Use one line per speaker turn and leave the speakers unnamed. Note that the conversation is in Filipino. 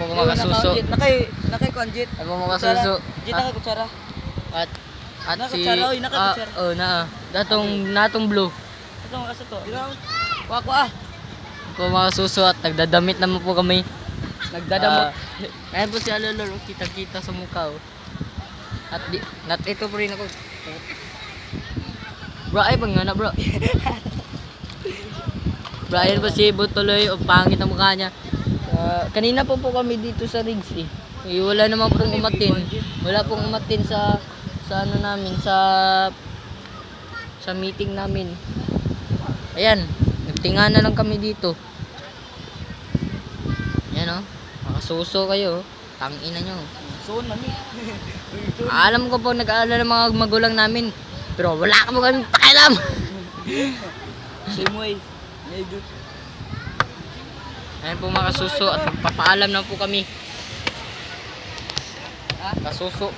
po mga kasuso.
Nakay konjit.
Ayan po mga kasuso.
Jit naka kutsara.
At si
Nakakutsara, oy, nakakutsara.
oh na natong blue.
Ito mga kasuso. Kuha.
Po mga kasuso at nagdadamit naman po kami.
Nagdadamot.
Ayan po si Alolor, kita-kita sa mukha. At ito po rin ako. Bro, ay pang nga bro. Bro, ayan po si Butuloy, o pangit ang mukha niya. Kanina po kami dito sa rigs eh. Wala naman pong umatin. Wala pong umatin sa ano namin, sa meeting namin. Ayan, nagtinga na lang kami dito. Ayan o, makasuso kayo. Tangina nyo.
Soon mami.
Alam ko po nag-aalala ng mga magulang namin. Pero wala ka mo kami pakialam.
Same way. Medyo.
Ayan po mga kasuso at magpapaalam na po kami. Kasuso.